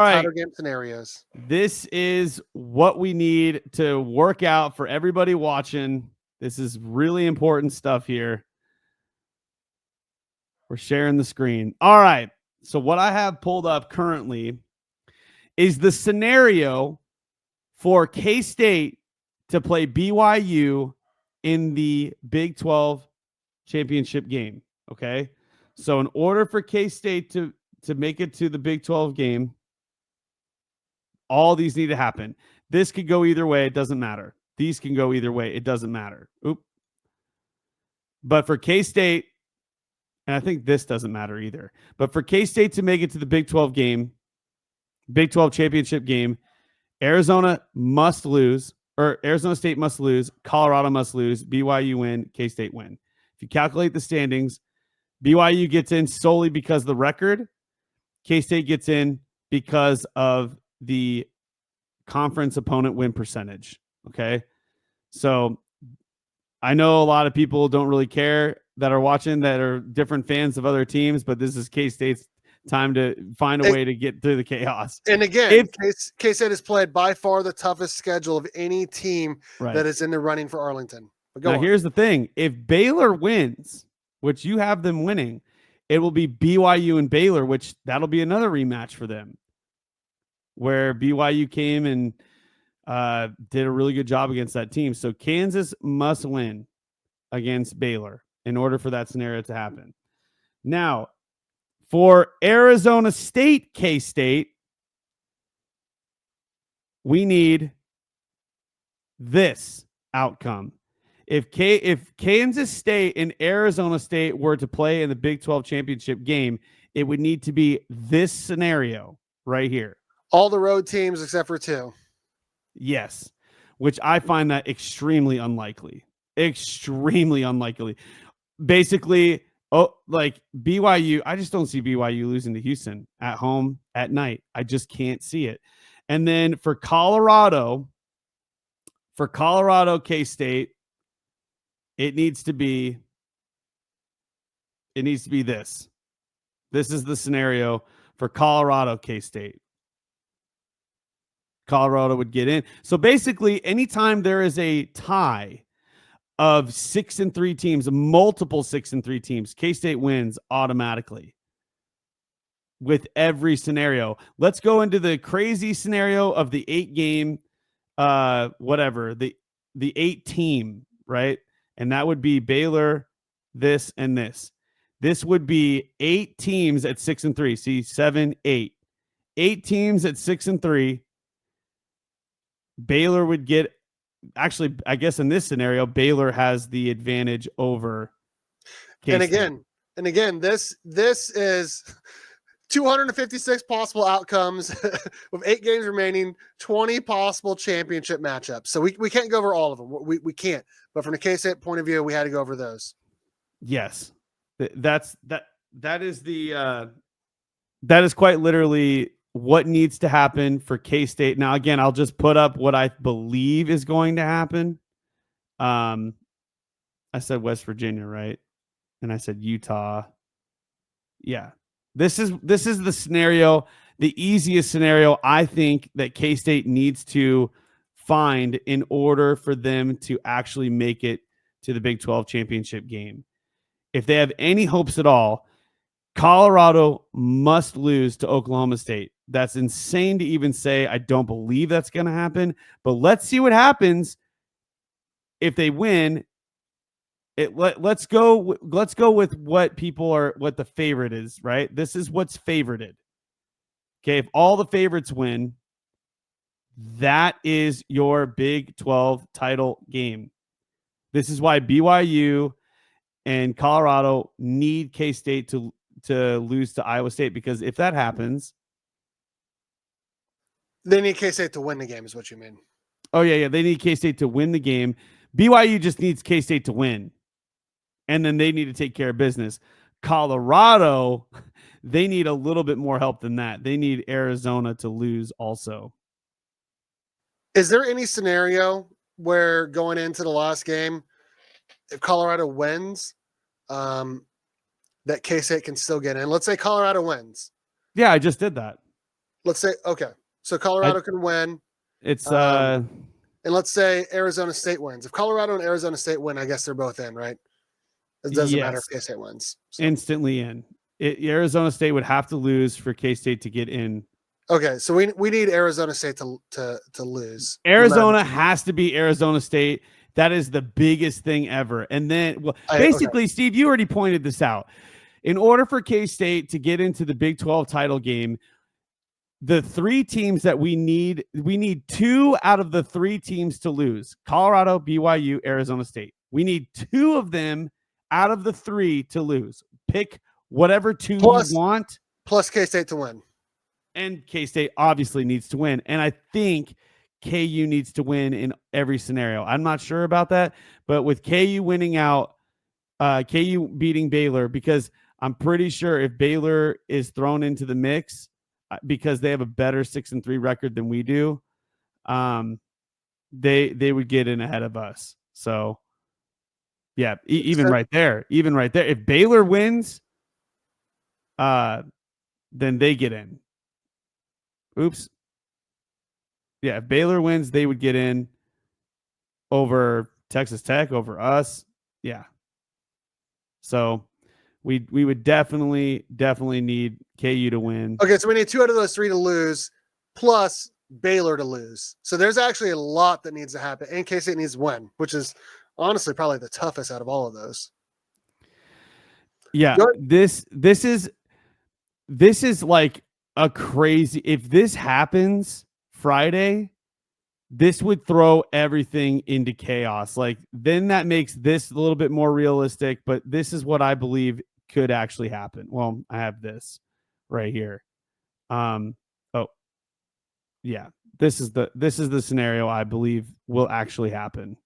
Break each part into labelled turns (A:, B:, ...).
A: All right.
B: title game scenarios.
A: This is what we need to work out for everybody watching. This is really important stuff here. We're sharing the screen. All right. So what I have pulled up currently is the scenario for K-State to play BYU in the Big 12 championship game. Okay. So in order for K-State to make it to the Big 12 game, all these need to happen. This could go either way. It doesn't matter. These can go either way. It doesn't matter. Oop. But for K-State, and I think this doesn't matter either, but for K-State to make it to the Big 12 game, Big 12 championship game, Arizona must lose, or Arizona State must lose, Colorado must lose, BYU win, K-State win. If you calculate the standings, BYU gets in solely because of the record. K-State gets in because of the conference opponent win percentage. Okay. So I know a lot of people don't really care that are watching that are different fans of other teams, but this is K-State's time to find a way to get through the chaos.
B: And again, K-State has played by far the toughest schedule of any team that is in the running for Arlington.
A: But now, here's the thing. If Baylor wins, which you have them winning, it will be BYU and Baylor, which that'll be another rematch for them, where BYU came and did a really good job against that team. So Kansas must win against Baylor in order for that scenario to happen. Now, for Arizona State, K-State, we need this outcome. If Kansas State and Arizona State were to play in the Big 12 championship game, it would need to be this scenario right here.
B: All the road teams except for two.
A: Yes, which I find that extremely unlikely. Extremely unlikely. Basically, like BYU, I just don't see BYU losing to Houston at home at night. I just can't see it. And then for Colorado, K-State, it needs to be this. This is the scenario for Colorado, K-State. Colorado would get in. So basically, anytime there is a tie of 6-3 teams, multiple 6-3 teams, K-State wins automatically with every scenario. Let's go into the crazy scenario of the 8-game, the 8-team, right? And that would be Baylor, this, and this. This would be 8 teams at 6-3. See, 7, 8. 8 teams at 6-3. Baylor would get, actually, I guess in this scenario, Baylor has the advantage over K-State.
B: And again, this is 256 possible outcomes with 8 games remaining, 20 possible championship matchups. So we can't go over all of them. We can't. But from the K-State point of view, we had to go over those.
A: Yes. That is quite literally what needs to happen for K-State. Now, again, I'll just put up what I believe is going to happen. I said West Virginia, right? And I said Utah. Yeah. This is the scenario, the easiest scenario I think that K-State needs to find in order for them to actually make it to the Big 12 championship game. If they have any hopes at all, Colorado must lose to Oklahoma State. That's insane to even say. I don't believe that's going to happen, but let's see what happens if they win. Let's go with what the favorite is, right? This is what's favorited. Okay, if all the favorites win, that is your Big 12 title game. This is why BYU and Colorado need K-State to lose to Iowa State, because if that happens,
B: they need K-State to win the game is what you mean.
A: Oh, yeah. They need K-State to win the game. BYU just needs K-State to win, and then they need to take care of business. Colorado, they need a little bit more help than that. They need Arizona to lose also.
B: Is there any scenario where going into the last game, if Colorado wins, that K-State can still get in? Let's say Colorado wins.
A: Yeah, I just did that.
B: let's say, okay, so Colorado can win.
A: It's
B: And let's say Arizona State wins. If Colorado and Arizona State win, I guess they're both in, right? It doesn't matter if K-State wins.
A: So. Instantly in. Arizona State would have to lose for K-State to get in.
B: Okay, so we need Arizona State to lose.
A: Arizona has to be Arizona State. That is the biggest thing ever. And then, basically, Steve, you already pointed this out. In order for K-State to get into the Big 12 title game, the three teams that we need 2 out of the 3 teams to lose: Colorado, BYU, Arizona State. We need 2 of them out of the 3 to lose. Pick whatever 2 you want.
B: Plus K-State to win.
A: And K-State obviously needs to win. And I think KU needs to win in every scenario. I'm not sure about that, but with KU winning out, KU beating Baylor, because I'm pretty sure if Baylor is thrown into the mix, because they have a better 6-3 record than we do, they would get in ahead of us. So yeah, even right there, if Baylor wins, then they get in. Oops. Yeah, if Baylor wins, they would get in over Texas Tech, over us. Yeah. So we would definitely need KU to win.
B: Okay, so we need 2 out of those 3 to lose, plus Baylor to lose. So there's actually a lot that needs to happen, and K-State needs to win, which is honestly probably the toughest out of all of those.
A: Yeah, this is like a crazy. If this happens Friday, this would throw everything into chaos. Like, then that makes this a little bit more realistic, but this is what I believe could actually happen. Well, I have this right here. Yeah, this is the scenario I believe will actually happen.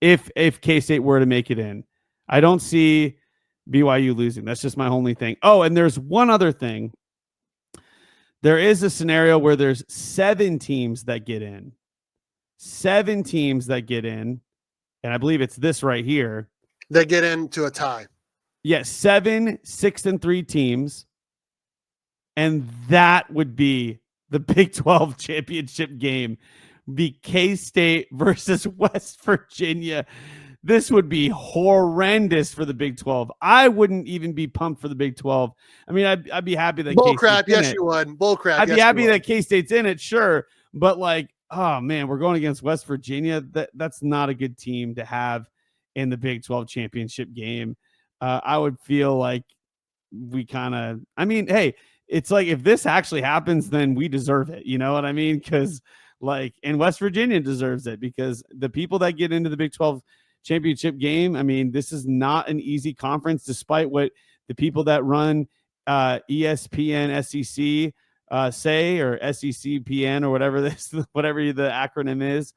A: If K-State were to make it in, I don't see BYU losing. That's just my only thing. Oh, and there's one other thing. There is a scenario where there's 7 teams that get in. 7 teams that get in, and I believe it's this right here.
B: They get into a tie.
A: Yes, 7 6-3 teams, and that would be the Big 12 championship game. Be K-State versus West Virginia. This would be horrendous for the Big 12. I wouldn't even be pumped for the Big 12. I mean, I'd be happy that
B: Bullcrap. Yes, you would. Bullcrap.
A: I'd be happy that K-State's in it, sure, but like, oh man, we're going against West Virginia. That's not a good team to have in the Big 12 championship game. I would feel like we kind of, I mean, hey, it's like if this actually happens, then we deserve it. You know what I mean? Because like, and West Virginia deserves it, because the people that get into the Big 12 championship game, I mean, this is not an easy conference, despite what the people that run ESPN SEC say, or SECPN, or whatever the acronym is.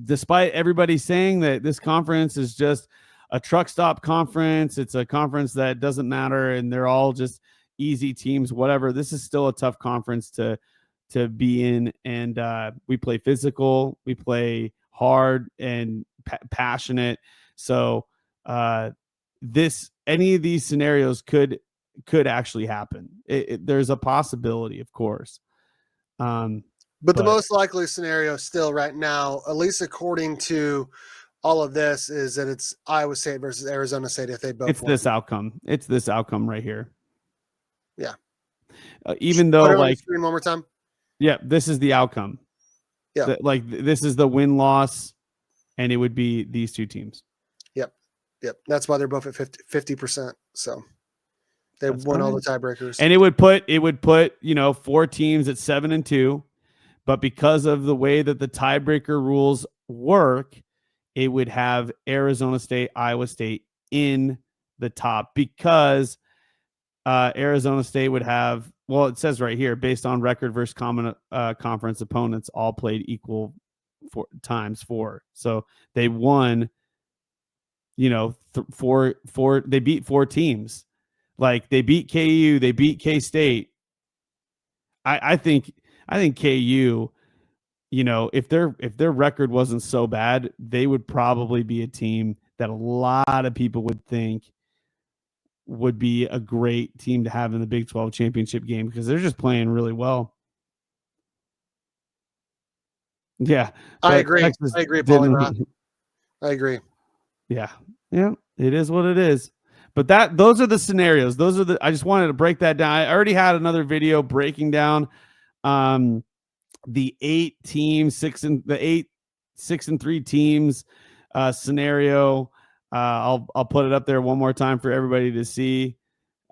A: Despite everybody saying that this conference is just a truck stop conference, it's a conference that doesn't matter and they're all just easy teams, whatever. This is still a tough conference to be in, and we play physical, we play hard and passionate. So any of these scenarios could actually happen. There's a possibility, of course.
B: But the most likely scenario still right now, at least according to all of this, is that it's Iowa State versus Arizona State if they both
A: win. This outcome. It's this outcome right here.
B: Yeah.
A: Even though, like,
B: one more time.
A: Yeah, this is the outcome.
B: Yeah.
A: This is the win-loss, and it would be these 2 teams.
B: Yep. That's why they're both at 50%. So they won all the tiebreakers.
A: And it would put 4 teams at 7-2, but because of the way that the tiebreaker rules work, it would have Arizona State, Iowa State in the top, because Arizona State would have, well, it says right here, based on record versus common conference opponents, all played equal times 4. So they won, 4. They beat 4 teams. Like, they beat KU, they beat K-State. I think KU, if their record wasn't so bad, they would probably be a team that a lot of people would think would be a great team to have in the Big 12 championship game because they're just playing really well. Yeah.
B: I
A: but
B: agree.
A: Texas
B: I agree,
A: didn't-
B: Polymath. I agree.
A: Yeah. Yeah. It is what it is. But those are the scenarios. I just wanted to break that down. I already had another video breaking down the 8 teams, 6 and 3 teams scenario. I'll put it up there one more time for everybody to see.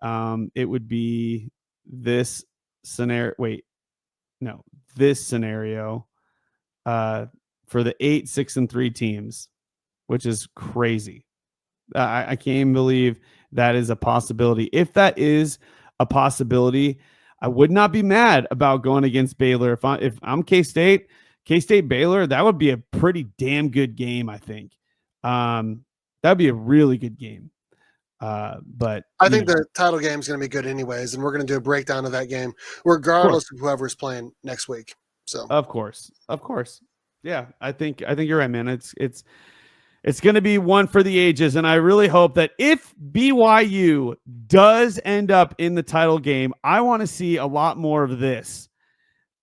A: It would be this scenario. This scenario for the 8, 6 and 3 teams, which is crazy. I can't even believe that is a possibility. If that is a possibility, I would not be mad about going against Baylor. If I'm K-State Baylor, that would be a pretty damn good game, I think. That'd be a really good game. But
B: I think the title game is going to be good anyways, and we're going to do a breakdown of that game regardless of whoever's playing next week. So
A: of course. Yeah, I think you're right, man. It's going to be one for the ages, and I really hope that if BYU does end up in the title game, I want to see a lot more of this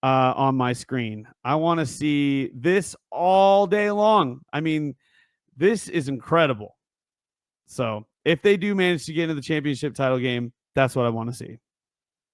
A: on my screen. I want to see this all day long. I mean, this is incredible. So if they do manage to get into the championship title game, that's what I want to see.